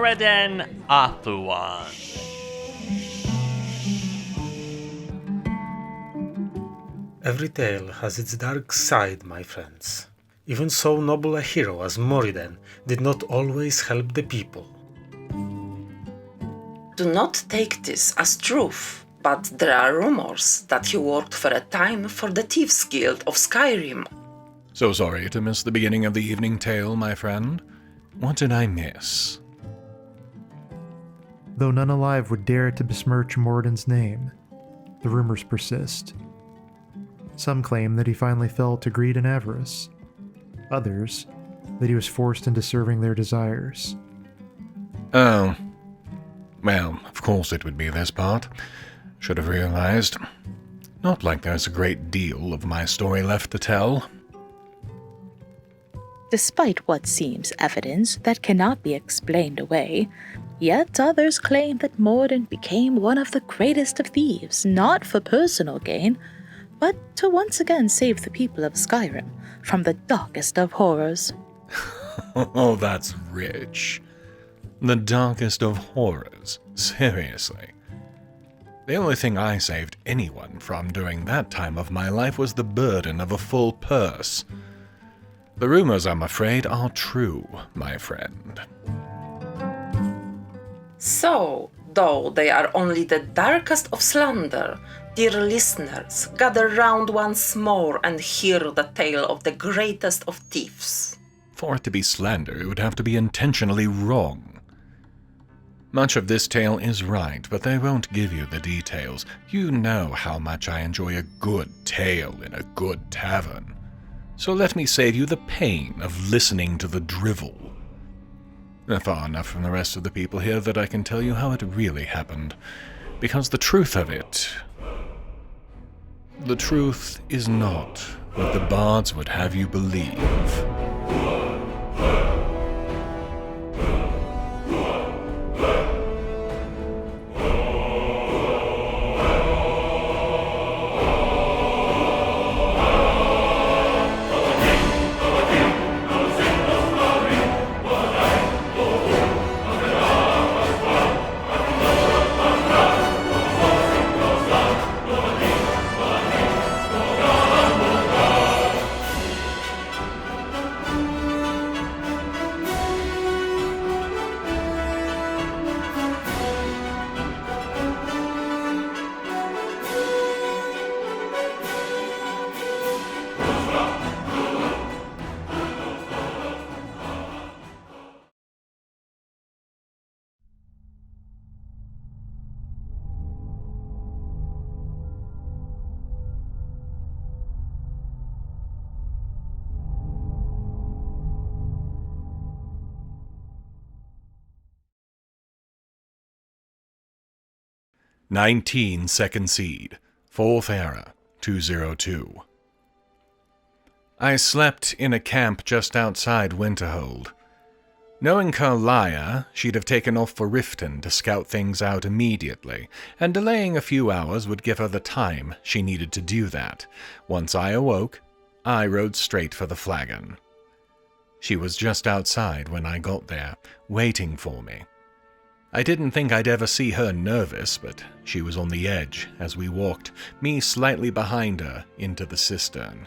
Moriden, Athluan. Every tale has its dark side, my friends. Even so noble a hero as Moriden did not always help the people. Do not take this as truth, but there are rumors that he worked for a time for the Thieves Guild of Skyrim. So sorry to miss the beginning of the evening tale, my friend. What did I miss? Though none alive would dare to besmirch Moriden's name, the rumors persist. Some claim that he finally fell to greed and avarice. Others, that he was forced into serving their desires. Oh. Well, of course it would be this part. Should have realized. Not like there's a great deal of my story left to tell. Despite what seems evidence that cannot be explained away, yet others claim that Moriden became one of the greatest of thieves, not for personal gain, but to once again save the people of Skyrim from the darkest of horrors. Oh, that's rich. The darkest of horrors. Seriously. The only thing I saved anyone from during that time of my life was the burden of a full purse. The rumors, I'm afraid, are true, my friend. So, though they are only the darkest of slander, dear listeners, gather round once more and hear the tale of the greatest of thieves. For it to be slander, it would have to be intentionally wrong. Much of this tale is right, but they won't give you the details. You know how much I enjoy a good tale in a good tavern. So let me save you the pain of listening to the drivel. Far enough from the rest of the people here that I can tell you how it really happened. Because the truth of it... The truth is not what the bards would have you believe. Second Seed, 4th Era, 202. I slept in a camp just outside Winterhold. Knowing Carlia, she'd have taken off for Riften to scout things out immediately, and delaying a few hours would give her the time she needed to do that. Once I awoke, I rode straight for the flagon. She was just outside when I got there, waiting for me. I didn't think I'd ever see her nervous, but she was on the edge as we walked, me slightly behind her, into the cistern.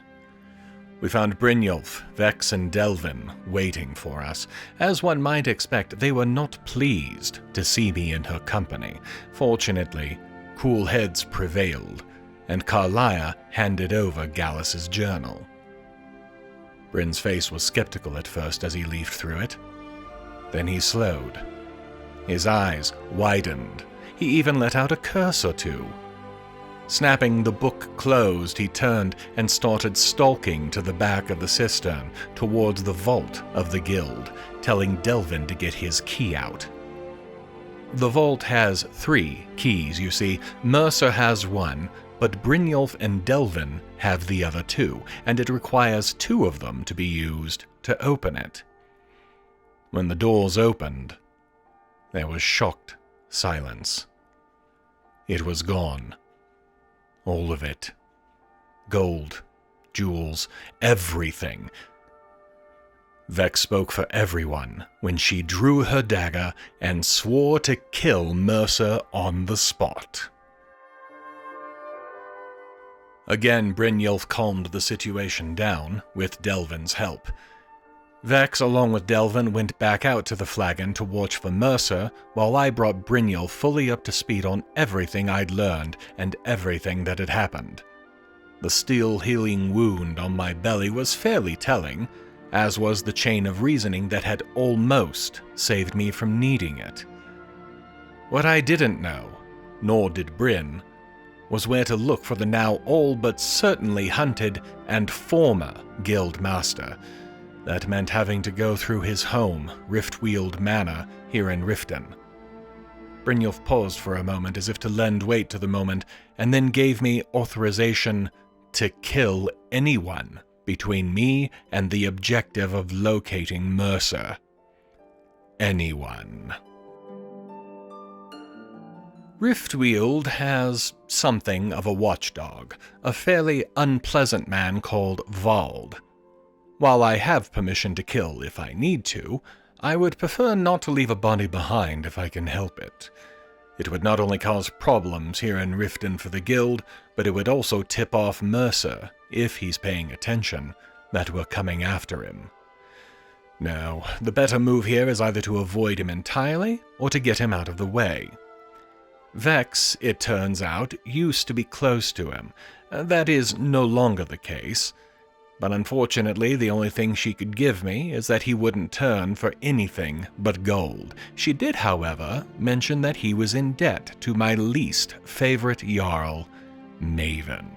We found Brynjolf, Vex, and Delvin waiting for us. As one might expect, they were not pleased to see me in her company. Fortunately, cool heads prevailed, and Carlia handed over Gallus's journal. Bryn's face was skeptical at first as he leafed through it. Then he slowed. His eyes widened. He even let out a curse or two. Snapping the book closed, he turned and started stalking to the back of the cistern, towards the vault of the guild, telling Delvin to get his key out. The vault has 3 keys, you see. Mercer has 1, but Brynjolf and Delvin have the other 2, and it requires 2 of them to be used to open it. When the doors opened, there was shocked silence. It was gone. All of it. Gold, jewels, everything. Vex spoke for everyone when she drew her dagger and swore to kill Mercer on the spot. Again, Brynjolf calmed the situation down, with Delvin's help. Vex, along with Delvin, went back out to the flagon to watch for Mercer, while I brought Brynjolf fully up to speed on everything I'd learned and everything that had happened. The steel healing wound on my belly was fairly telling, as was the chain of reasoning that had almost saved me from needing it. What I didn't know, nor did Bryn, was where to look for the now all but certainly hunted and former Guildmaster. That meant having to go through his home, Riftweald Manor, here in Riften. Brynjolf paused for a moment as if to lend weight to the moment, and then gave me authorization to kill anyone between me and the objective of locating Mercer. Anyone. Riftweald has something of a watchdog, a fairly unpleasant man called Vald. While I have permission to kill if I need to, I would prefer not to leave a body behind if I can help it. It would not only cause problems here in Riften for the guild, but it would also tip off Mercer, if he's paying attention, that we're coming after him. No, the better move here is either to avoid him entirely, or to get him out of the way. Vex, it turns out, used to be close to him. That is no longer the case. But unfortunately, the only thing she could give me is that he wouldn't turn for anything but gold. She did, however, mention that he was in debt to my least favorite Jarl, Maven.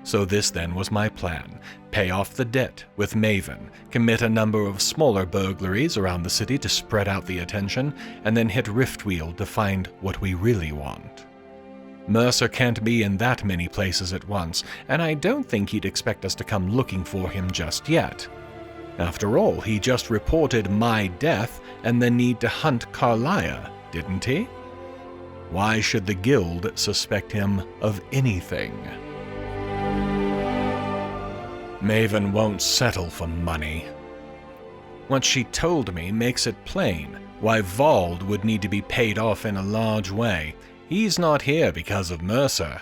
So this then was my plan. Pay off the debt with Maven, commit a number of smaller burglaries around the city to spread out the attention, and then hit Riftweald to find what we really want. Mercer can't be in that many places at once, and I don't think he'd expect us to come looking for him just yet. After all, he just reported my death and the need to hunt Carlia, didn't he? Why should the guild suspect him of anything? Maven won't settle for money. What she told me makes it plain why Vald would need to be paid off in a large way. He's not here because of Mercer.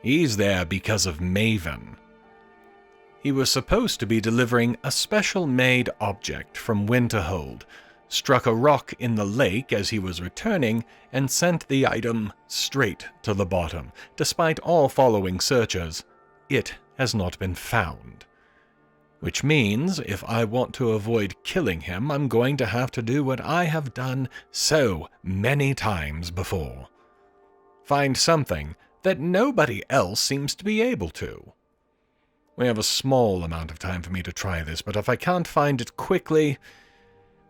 He's there because of Maven. He was supposed to be delivering a special-made object from Winterhold, struck a rock in the lake as he was returning, and sent the item straight to the bottom. Despite all following searches, it has not been found. Which means, if I want to avoid killing him, I'm going to have to do what I have done so many times before. Find something that nobody else seems to be able to. We have a small amount of time for me to try this, but if I can't find it quickly,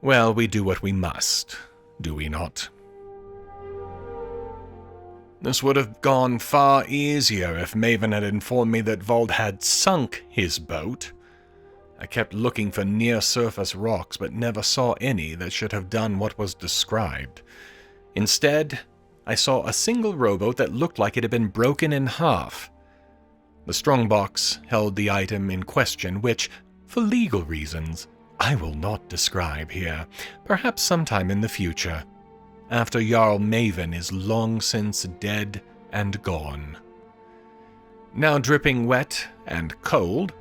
well, we do what we must, do we not? This would have gone far easier if Maven had informed me that Vald had sunk his boat. I kept looking for near-surface rocks, but never saw any that should have done what was described. Instead, I saw a single rowboat that looked like it had been broken in half. The strongbox held the item in question, which, for legal reasons, I will not describe here, perhaps sometime in the future, after Jarl Maven is long since dead and gone. Now dripping wet and cold,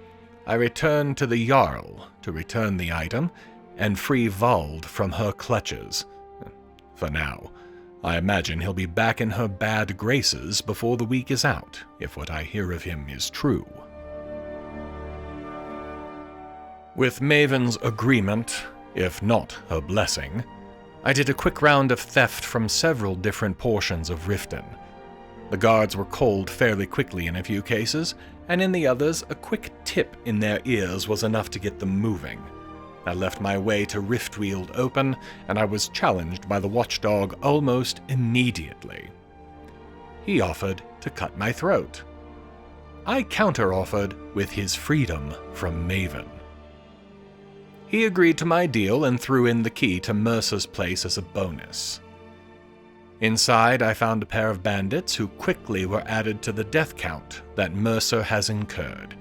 I returned to the Jarl to return the item and free Vald from her clutches. For now. I imagine he'll be back in her bad graces before the week is out, if what I hear of him is true. With Maven's agreement, if not her blessing, I did a quick round of theft from several different portions of Riften. The guards were called fairly quickly in a few cases, and in the others, a quick tip in their ears was enough to get them moving. I left my way to Riftweald open, and I was challenged by the watchdog almost immediately. He offered to cut my throat. I counter-offered with his freedom from Maven. He agreed to my deal and threw in the key to Mercer's place as a bonus. Inside, I found a pair of bandits who quickly were added to the death count that Mercer has incurred.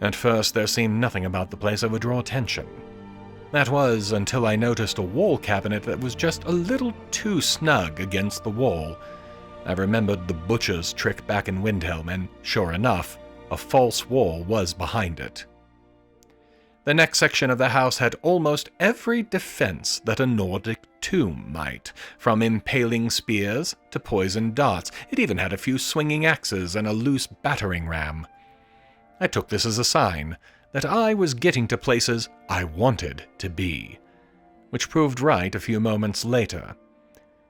At first, there seemed nothing about the place that would draw attention. That was until I noticed a wall cabinet that was just a little too snug against the wall. I remembered the butcher's trick back in Windhelm, and sure enough, a false wall was behind it. The next section of the house had almost every defense that a Nordic tomb might, from impaling spears to poisoned darts. It even had a few swinging axes and a loose battering ram. I took this as a sign that I was getting to places I wanted to be, which proved right a few moments later.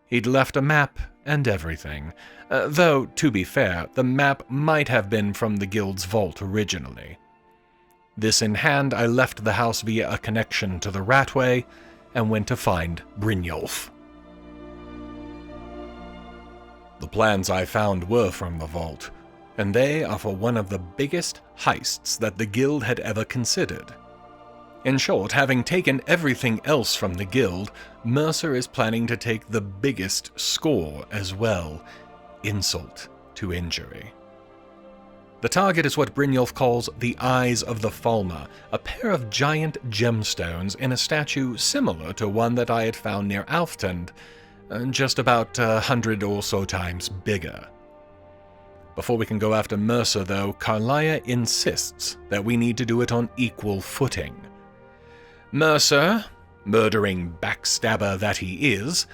He'd left a map and everything, though, to be fair, the map might have been from the guild's vault originally. This in hand, I left the house via a connection to the Ratway and went to find Brynjolf. The plans I found were from the vault, and they are for one of the biggest heists that the guild had ever considered. In short, having taken everything else from the guild, Mercer is planning to take the biggest score as well: insult to injury. The target is what Brynjolf calls the Eyes of the Falmer, a pair of giant gemstones in a statue similar to one that I had found near Alftend, just about 100 or so times bigger. Before we can go after Mercer, though, Carlia insists that we need to do it on equal footing. Mercer, murdering backstabber that he is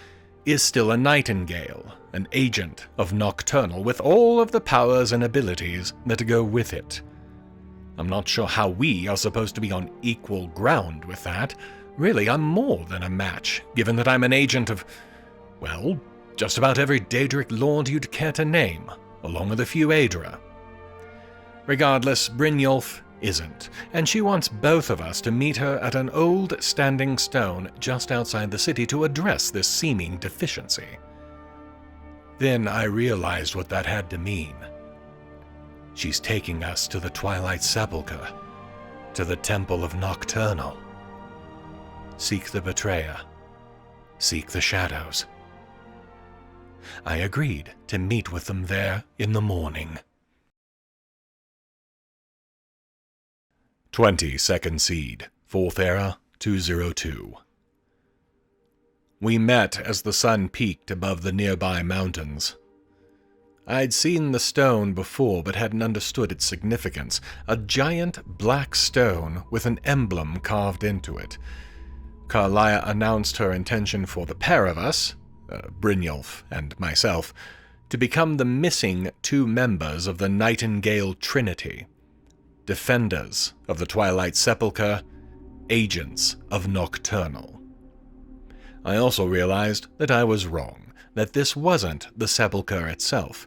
still a nightingale, an agent of Nocturnal with all of the powers and abilities that go with it. I'm not sure how we are supposed to be on equal ground with that. Really, I'm more than a match, given that I'm an agent of, well, just about every Daedric Lord you'd care to name, along with a few Aedra. Regardless, Brynjolf isn't, and she wants both of us to meet her at an old standing stone just outside the city to address this seeming deficiency. Then I realized what that had to mean. She's taking us to the Twilight Sepulchre, to the Temple of Nocturnal. Seek the betrayer. Seek the shadows. I agreed to meet with them there in the morning. 22nd Seed, 4th Era, 202. We met as the sun peaked above the nearby mountains. I'd seen the stone before but hadn't understood its significance, a giant black stone with an emblem carved into it. Carlia announced her intention for the pair of us, Brynjolf and myself, to become the missing 2 members of the Nightingale Trinity. Defenders of the Twilight Sepulchre, agents of Nocturnal. I also realized that I was wrong, that this wasn't the Sepulchre itself.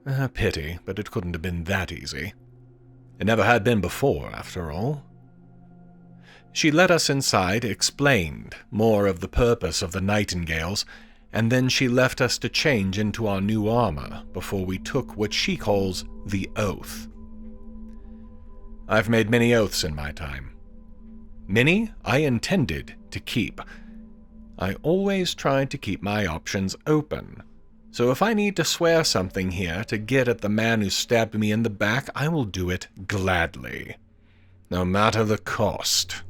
A pity, but it couldn't have been that easy. It never had been before, after all. She led us inside, explained more of the purpose of the Nightingales, and then she left us to change into our new armor before we took what she calls the Oath. I've made many oaths in my time. Many I intended to keep. I always tried to keep my options open, so if I need to swear something here to get at the man who stabbed me in the back, I will do it gladly, no matter the cost.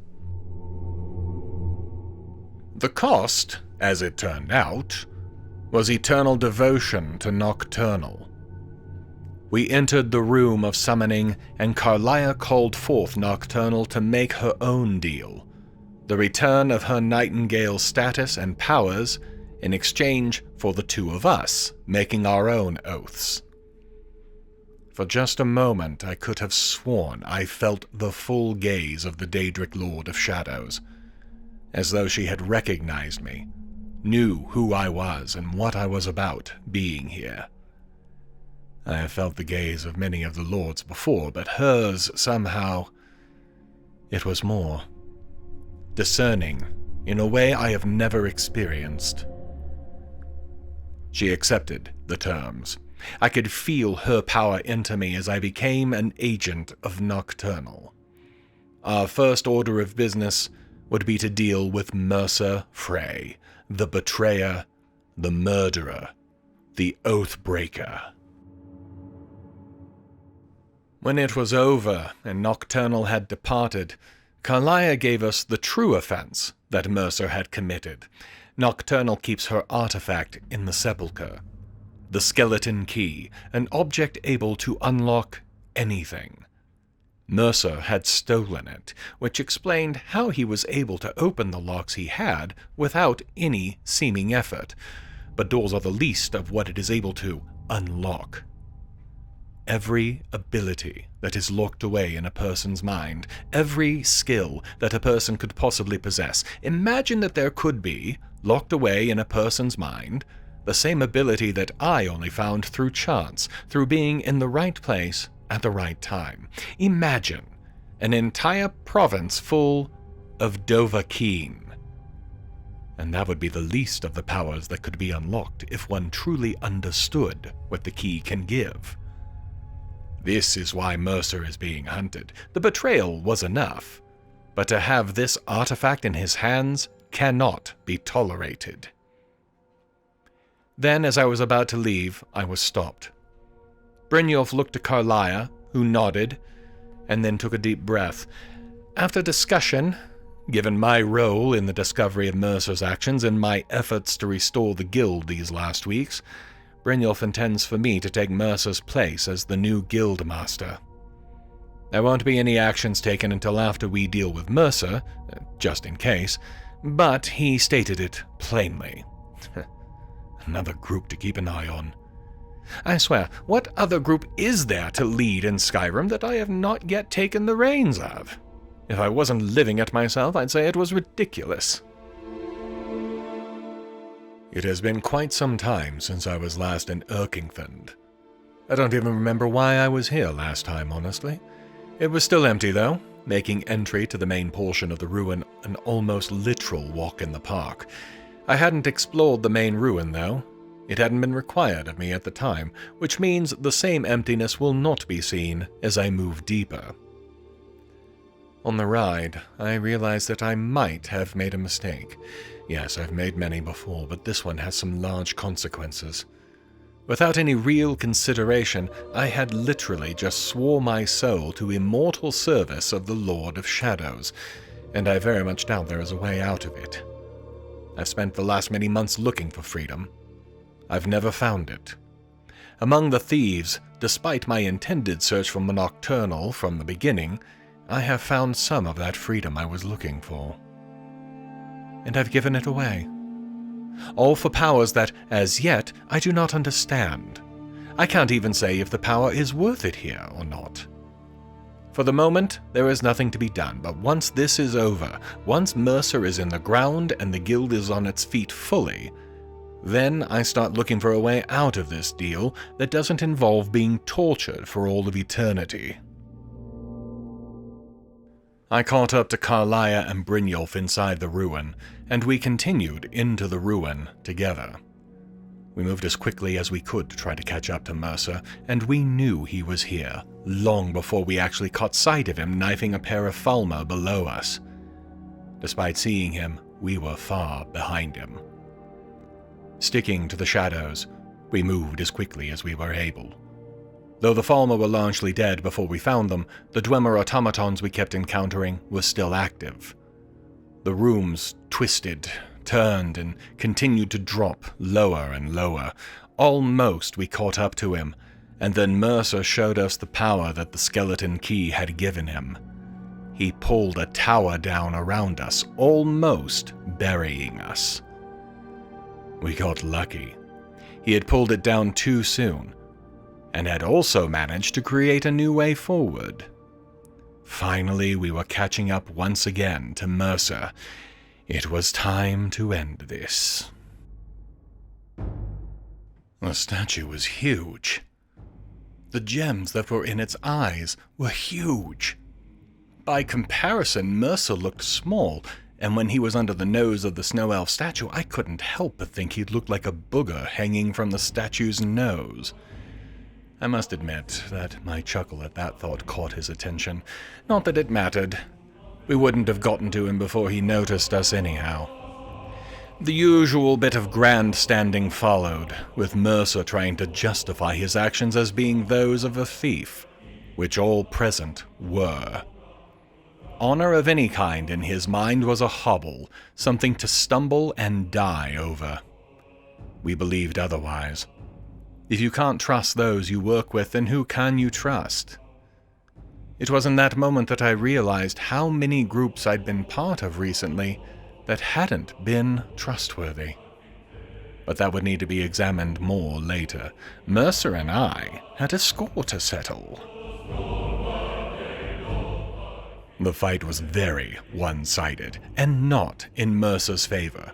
The cost, as it turned out, was eternal devotion to Nocturnal. We entered the room of summoning, and Carlia called forth Nocturnal to make her own deal, the return of her Nightingale status and powers in exchange for the 2 of us making our own oaths. For just a moment I could have sworn I felt the full gaze of the Daedric Lord of Shadows, as though she had recognized me, knew who I was and what I was about being here. I have felt the gaze of many of the lords before, but hers, somehow, it was more discerning in a way I have never experienced. She accepted the terms. I could feel her power enter me as I became an agent of Nocturnal. Our first order of business would be to deal with Mercer Frey, the betrayer, the murderer, the oath-breaker. When it was over and Nocturnal had departed, Carlia gave us the true offense that Mercer had committed. Nocturnal keeps her artifact in the sepulchre. The skeleton key, an object able to unlock anything. Mercer had stolen it, which explained how he was able to open the locks he had without any seeming effort. But doors are the least of what it is able to unlock. Every ability that is locked away in a person's mind, every skill that a person could possibly possess, imagine that there could be, locked away in a person's mind, the same ability that I only found through chance, through being in the right place at the right time. Imagine an entire province full of Dovahkiin. And that would be the least of the powers that could be unlocked if one truly understood what the key can give. This is why Mercer is being hunted. The betrayal was enough, but to have this artifact in his hands cannot be tolerated. Then, as I was about to leave, I was stopped. Brynjolf looked to Carlia, who nodded, and then took a deep breath. After discussion, given my role in the discovery of Mercer's actions and my efforts to restore the guild these last weeks, Brynjolf intends for me to take Mercer's place as the new Guildmaster. There won't be any actions taken until after we deal with Mercer, just in case, but he stated it plainly. Another group to keep an eye on. I swear, what other group is there to lead in Skyrim that I have not yet taken the reins of? If I wasn't living it myself, I'd say it was ridiculous. It has been quite some time since I was last in Erkingthand. I don't even remember why I was here last time, honestly. It was still empty, though, making entry to the main portion of the ruin an almost literal walk in the park. I hadn't explored the main ruin, though. It hadn't been required of me at the time, which means the same emptiness will not be seen as I move deeper. On the ride, I realized that I might have made a mistake. Yes, I've made many before, but this one has some large consequences. Without any real consideration, I had literally just swore my soul to immortal service of the Lord of Shadows, and I very much doubt there is a way out of it. I've spent the last many months looking for freedom. I've never found it. Among the thieves, despite my intended search for Nocturnal from the beginning, I have found some of that freedom I was looking for. And I've given it away. All for powers that, as yet, I do not understand. I can't even say if the power is worth it here or not. For the moment, there is nothing to be done, but once this is over, once Mercer is in the ground and the guild is on its feet fully, then I start looking for a way out of this deal that doesn't involve being tortured for all of eternity. I caught up to Carlia and Brynjolf inside the ruin, and we continued into the ruin together. We moved as quickly as we could to try to catch up to Mercer, and we knew he was here, long before we actually caught sight of him knifing a pair of Falmer below us. Despite seeing him, we were far behind him. Sticking to the shadows, we moved as quickly as we were able. Though the Falmer were largely dead before we found them, the Dwemer automatons we kept encountering were still active. The rooms twisted, turned, and continued to drop lower and lower. Almost we caught up to him, and then Mercer showed us the power that the skeleton key had given him. He pulled a tower down around us, almost burying us. We got lucky. He had pulled it down too soon, and had also managed to create a new way forward. Finally, we were catching up once again to Mercer. It was time to end this. The statue was huge. The gems that were in its eyes were huge. By comparison, Mercer looked small, and when he was under the nose of the snow elf statue, I couldn't help but think he looked like a booger hanging from the statue's nose. I must admit that my chuckle at that thought caught his attention. Not that it mattered. We wouldn't have gotten to him before he noticed us anyhow. The usual bit of grandstanding followed, with Mercer trying to justify his actions as being those of a thief. which all present were. Honor of any kind in his mind was a hobble, something to stumble and die over. We believed otherwise. If you can't trust those you work with, then who can you trust? It was in that moment that I realized how many groups I'd been part of recently that hadn't been trustworthy. But that would need to be examined more later. Mercer and I had a score to settle. The fight was very one-sided, and not in Mercer's favor.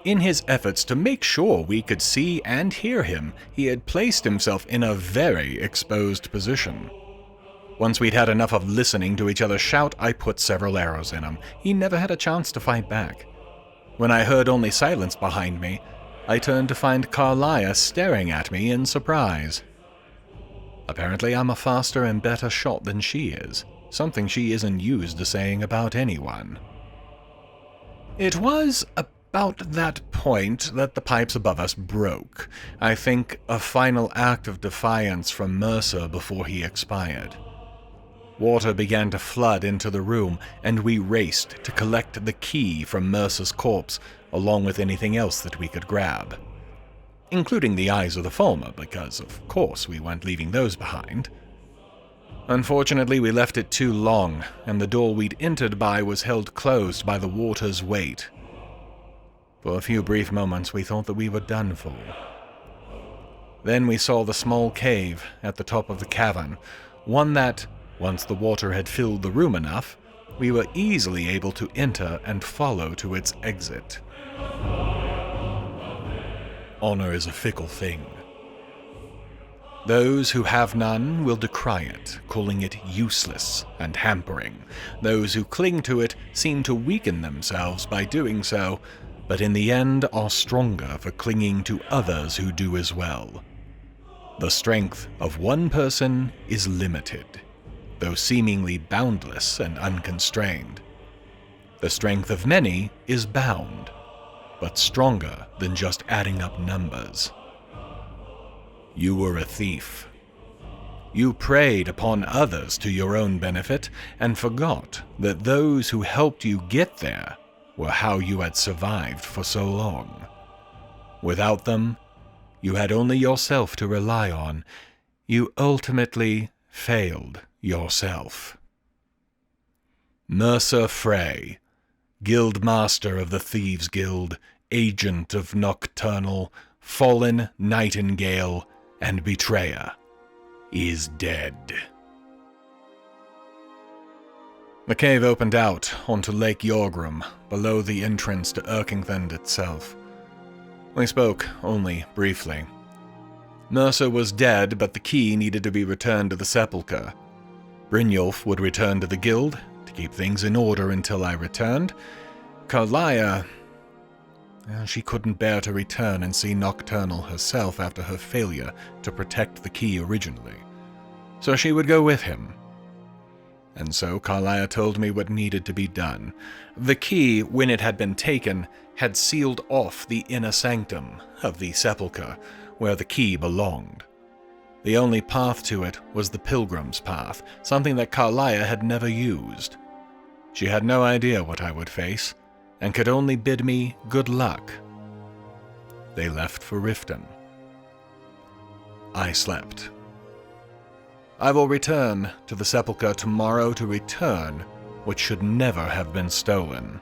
In his efforts to make sure we could see and hear him, he had placed himself in a very exposed position. Once we'd had enough of listening to each other shout, I put several arrows in him. He never had a chance to fight back. When I heard only silence behind me, I turned to find Carlia staring at me in surprise. Apparently I'm a faster and better shot than she is, something she isn't used to saying about anyone. It was about that point that the pipes above us broke. I think a final act of defiance from Mercer before he expired. Water began to flood into the room, and we raced to collect the key from Mercer's corpse, along with anything else that we could grab. Including the eyes of the former, because of course we weren't leaving those behind. Unfortunately, we left it too long, and the door we'd entered by was held closed by the water's weight. For a few brief moments we thought that we were done for. Then we saw the small cave at the top of the cavern, one that, once the water had filled the room enough, we were easily able to enter and follow to its exit. Honor is a fickle thing. Those who have none will decry it, calling it useless and hampering. Those who cling to it seem to weaken themselves by doing so, but in the end are stronger for clinging to others who do as well. The strength of one person is limited, though seemingly boundless and unconstrained. The strength of many is bound, but stronger than just adding up numbers. You were a thief. You preyed upon others to your own benefit and forgot that those who helped you get there were how you had survived for so long. Without them, you had only yourself to rely on. You ultimately failed yourself. Mercer Frey, Guildmaster of the Thieves Guild, agent of Nocturnal, fallen nightingale, and betrayer, is dead. The cave opened out onto Lake Yorgrim, below the entrance to Erkingthend itself. We spoke only briefly. Mercer was dead, but the key needed to be returned to the sepulchre. Brynjolf would return to the guild to keep things in order until I returned. Carlia, she couldn't bear to return and see Nocturnal herself after her failure to protect the key originally, so she would go with him. And so Carlia told me what needed to be done. The key, when it had been taken, had sealed off the inner sanctum of the sepulchre, where the key belonged. The only path to it was the Pilgrim's Path, something that Carlia had never used. She had no idea what I would face, and could only bid me good luck. They left for Riften. I slept. I will return to the sepulchre tomorrow to return what should never have been stolen.